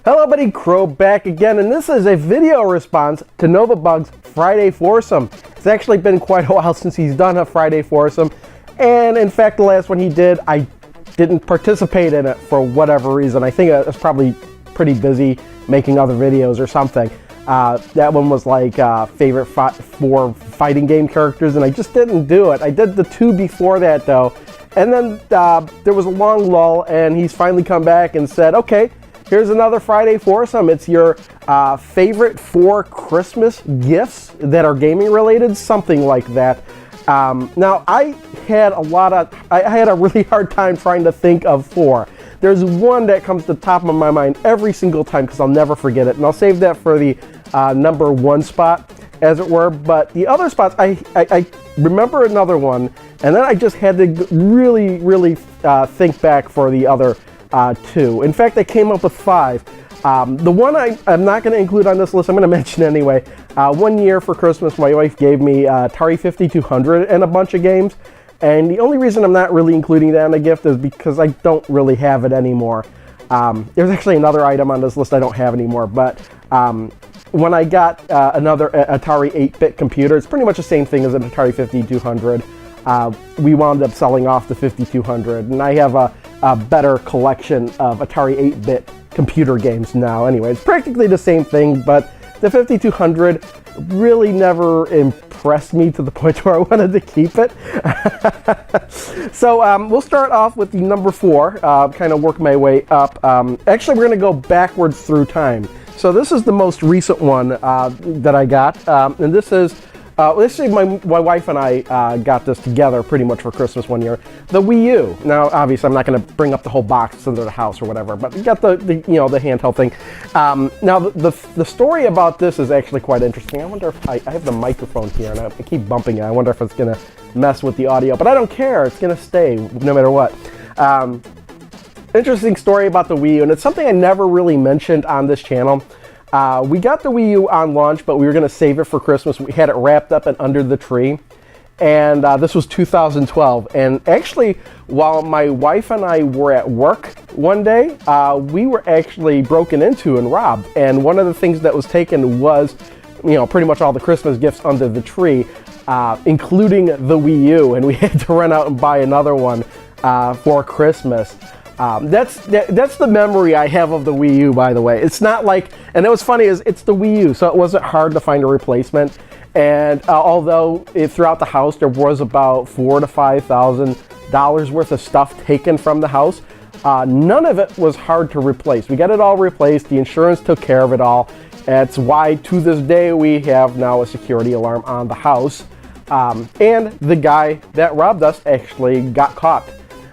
Hello buddy, Crow back again, and this is a video response to Novabug's Friday Foursome. It's actually been quite a while since he's done a Friday Foursome, and in fact the last one he did, I didn't participate in it for whatever reason. I think I was probably pretty busy making other videos or something. That one was like favorite four fighting game characters, and I just didn't do it. I did the two before that though, and then there was a long lull, and he's finally come back and said, okay, here's another Friday Foursome. It's your favorite 4 Christmas gifts that are gaming related, something like that. Now I had a really hard time trying to think of 4. There's one that comes to the top of my mind every single time because I'll never forget it, and I'll save that for the number 1 spot, as it were. But the other spots, I remember another one, and then I just had to really think back for the other 2. In fact, I came up with 5. The one I'm not going to include on this list, I'm going to mention anyway. One year for Christmas, my wife gave me Atari 5200 and a bunch of games. And the only reason I'm not really including that in the gift is because I don't really have it anymore. There's actually another item on this list I don't have anymore. But when I got another Atari 8-bit computer, it's pretty much the same thing as an Atari 5200. We wound up selling off the 5200, and I have a better collection of Atari 8-bit computer games now. Anyway, it's practically the same thing, but the 5200 really never impressed me to the point where I wanted to keep it. So we'll start off with the number 4, kind of work my way up. Actually, we're going to go backwards through time. So this is the most recent one that I got, and this is actually my wife and I got this together pretty much for Christmas one year. The WiiU. Now, obviously, I'm not going to bring up the whole box into the house or whatever, but we got the handheld thing. Now, the story about this is actually quite interesting. I wonder if I have the microphone here, and I keep bumping it. I wonder if it's going to mess with the audio, but I don't care. It's going to stay no matter what. Interesting story about the WiiU, and it's something I never really mentioned on this channel. We got the WiiU on launch, but we were going to save it for Christmas. We had it wrapped up and under the tree, and this was 2012. And actually, while my wife and I were at work one day, we were actually broken into and robbed. And one of the things that was taken was, pretty much all the Christmas gifts under the tree, including the WiiU, and we had to run out and buy another one for Christmas. That's the memory I have of the WiiU, by the way. It's not like, and it was funny, is it's the WiiU, so it wasn't hard to find a replacement. And although throughout the house there was about $4,000 to $5,000 worth of stuff taken from the house, none of it was hard to replace. We got it all replaced. The insurance took care of it all. That's why to this day we have now a security alarm on the house. And the guy that robbed us actually got caught.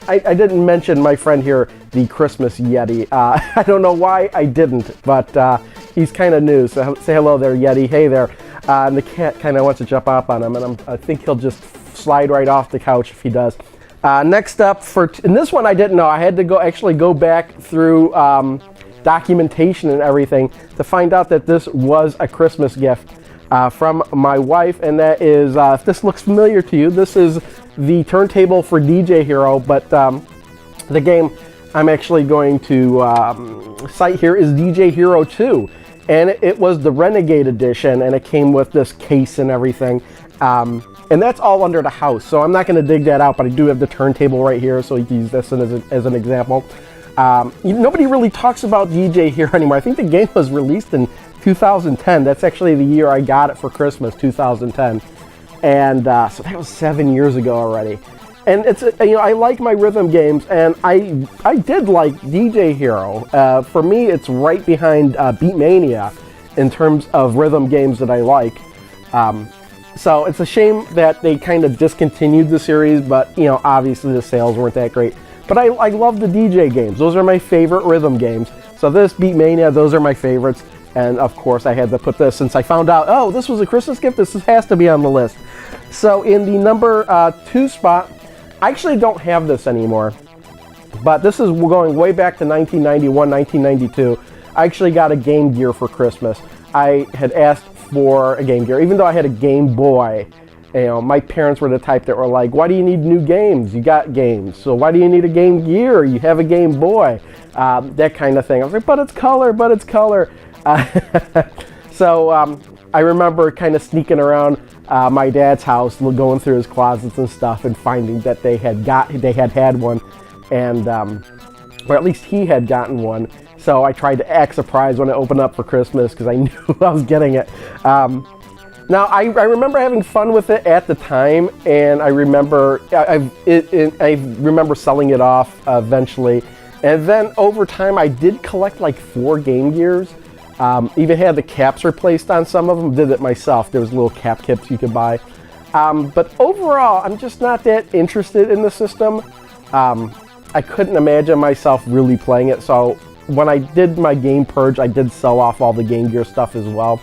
I didn't mention my friend here, the Christmas Yeti. I don't know why I didn't, but he's kind of new. So say hello there, Yeti. Hey there. And the cat kind of wants to jump up on him, and I think he'll just slide right off the couch if he does. Next up, and this one I didn't know. I had to actually go back through documentation and everything to find out that this was a Christmas gift from my wife, and that is, if this looks familiar to you, this is the turntable for DJ Hero, but the game I'm actually going to cite here is DJ Hero 2, and it was the Renegade Edition, and it came with this case and everything, and that's all under the house, so I'm not going to dig that out, but I do have the turntable right here, so you can use this as an example. Nobody really talks about DJ Hero anymore. I think the game was released in 2010. That's actually the year I got it for Christmas, 2010. And so that was 7 years ago already. And it's I like my rhythm games, and I did like DJ Hero. For me, it's right behind Beatmania in terms of rhythm games that I like. So it's a shame that they kind of discontinued the series, but obviously the sales weren't that great. But I love the DJ games. Those are my favorite rhythm games. So this, Beatmania, those are my favorites. And of course I had to put this, since I found out, oh, this was a Christmas gift, this has to be on the list. So in the number 2 spot, I actually don't have this anymore, but this is going way back to 1991, 1992. I actually got a Game Gear for Christmas. I had asked for a Game Gear, even though I had a Game Boy. You know, my parents were the type that were like, why do you need new games? You got games. So why do you need a Game Gear? You have a Game Boy. That kind of thing. I was like, but it's color, but it's color. So I remember kind of sneaking around my dad's house, going through his closets and stuff, and finding that they had one, and or at least he had gotten one. So I tried to act surprised when it opened up for Christmas because I knew I was getting it. Now I remember having fun with it at the time, and I remember I remember selling it off eventually, and then over time I did collect like 4 Game Gears. Even had the caps replaced on some of them. Did it myself. There was little cap kits you could buy. But overall, I'm just not that interested in the system. I couldn't imagine myself really playing it. So when I did my game purge, I did sell off all the Game Gear stuff as well.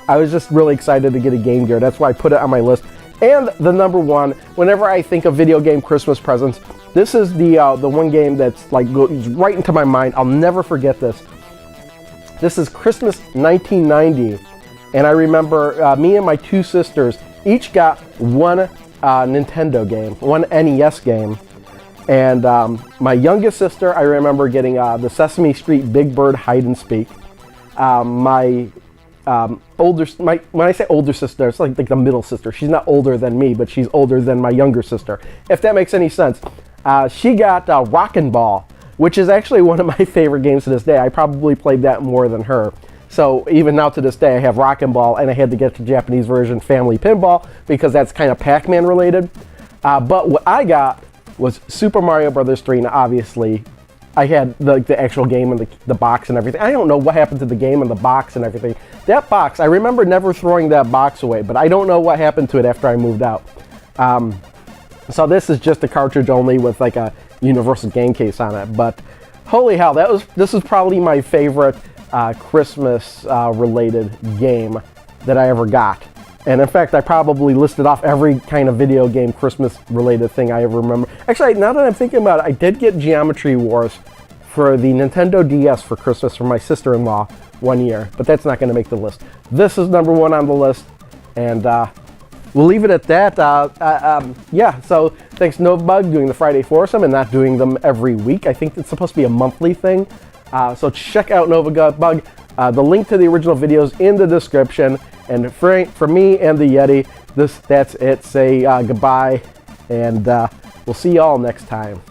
I was just really excited to get a Game Gear. That's why I put it on my list. And the number one, whenever I think of video game Christmas presents, this is the one game that's like goes right into my mind. I'll never forget this. This is Christmas 1990, and I remember me and my 2 sisters each got one Nintendo game, one NES game, and my youngest sister, I remember getting the Sesame Street Big Bird Hide and Speak. When I say older sister, it's like the middle sister. She's not older than me, but she's older than my younger sister, if that makes any sense. She got Rockin' Ball, which is actually one of my favorite games to this day. I probably played that more than her. So even now to this day, I have Rockin' Ball, and I had to get the Japanese version Family Pinball because that's kind of Pac-Man related. But what I got was Super Mario Bros. 3, and obviously I had the actual game and the box and everything. I don't know what happened to the game and the box and everything. That box, I remember never throwing that box away, but I don't know what happened to it after I moved out. So this is just a cartridge only with like a universal game case on it, but holy hell, this is probably my favorite Christmas related game that I ever got. And in fact, I probably listed off every kind of video game Christmas related thing I ever remember. Actually, now that I'm thinking about it, I did get Geometry Wars for the Nintendo DS for Christmas from my sister-in-law one year, but that's not going to make the list. This is number 1 on the list, and we'll leave it at that. Yeah, so thanks Novabug doing the Friday Foursome and not doing them every week. I think it's supposed to be a monthly thing. So check out Novabug. The link to the original videos in the description. And for me and the Yeti, that's it. Say goodbye, and we'll see y'all next time.